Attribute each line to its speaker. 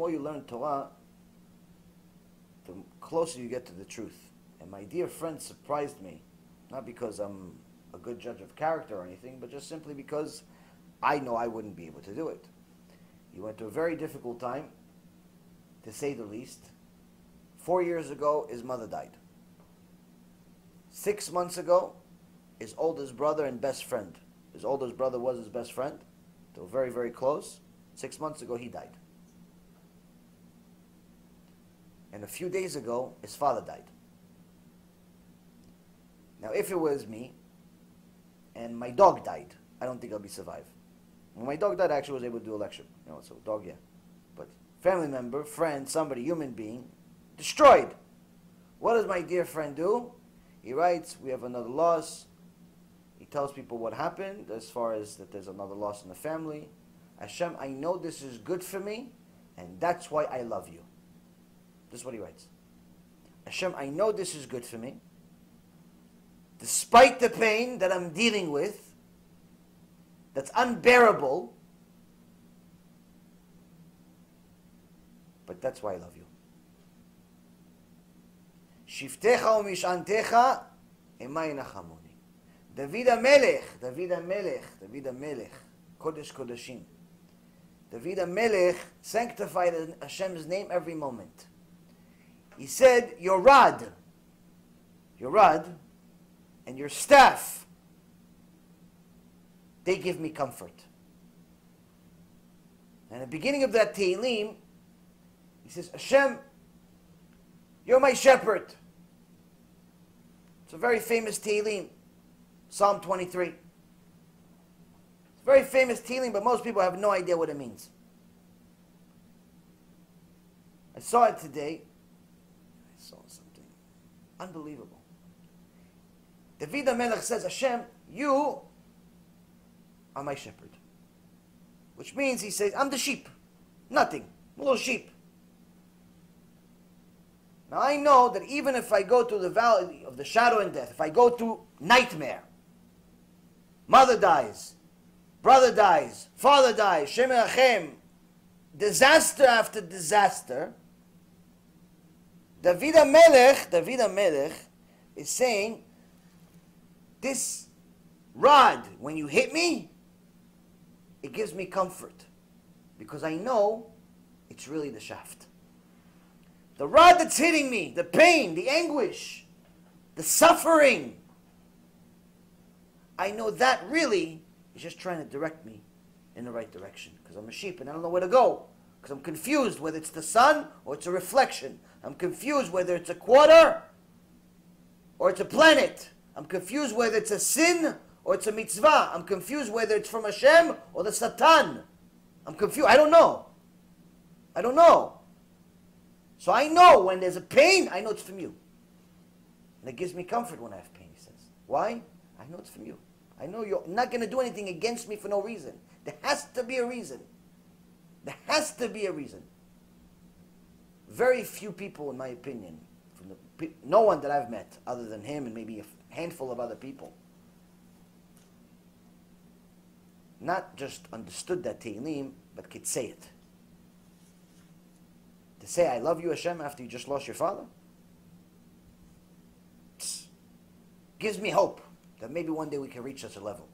Speaker 1: more you learn Torah, the closer you get to the truth. And my dear friend surprised me, not because I'm a good judge of character or anything, but just simply because I know I wouldn't be able to do it. He went through a very difficult time, to say the least. 4 years ago, his mother died. 6 months ago, his oldest brother and best friend. His oldest brother was his best friend. They were very, very close. 6 months ago, he died. And a few days ago, his father died. Now, if it was me, and my dog died, I don't think I'll be survive. When my dog died, I actually was able to do a lecture. You know, so dog, yeah. But family member, friend, somebody, human being, destroyed. What does my dear friend do? He writes, we have another loss. He tells people what happened as far as that there's another loss in the family. Hashem, I know this is good for me, and that's why I love you. This is what he writes. Hashem, I know this is good for me. Despite the pain that I'm dealing with, that's unbearable, but that's why I love you. Shiftecha u'mishantecha emay nachamoni. David HaMelech, Kodesh Kodeshim. David HaMelech sanctified Hashem's name every moment. He said, your rod, and your staff, they give me comfort. And at the beginning of that Tehillim, he says, Hashem, you're my shepherd. It's a very famous Tehillim, Psalm 23. It's a very famous Tehillim, but most people have no idea what it means. I saw it today. I saw something unbelievable. David HaMelech says, Hashem, you are my shepherd. Which means he says, I'm the sheep. Nothing. I'm a little sheep. Now I know that even if I go through the valley of the shadow and death, if I go through nightmare, mother dies, brother dies, father dies, Shem Hashem, disaster after disaster, David HaMelech is saying, this rod, when you hit me, it gives me comfort, because I know it's really the shaft. The rod that's hitting me, the pain, the anguish, the suffering, I know that really is just trying to direct me in the right direction, because I'm a sheep and I don't know where to go, because I'm confused whether it's the sun or it's a reflection. I'm confused whether it's a quarter or it's a planet. I'm confused whether it's a sin or it's a mitzvah. I'm confused whether it's from Hashem or the Satan. I'm confused. I don't know. So I know when there's a pain, I know it's from you. And it gives me comfort when I have pain, he says. Why? I know it's from you. I know you're not going to do anything against me for no reason. There has to be a reason. There has to be a reason. Very few people, in my opinion, no one that I've met, other than him and maybe a handful of other people, not just understood that Tehillim, but could say it. To say, I love you, Hashem, after you just lost your father, gives me hope that maybe one day we can reach such a level.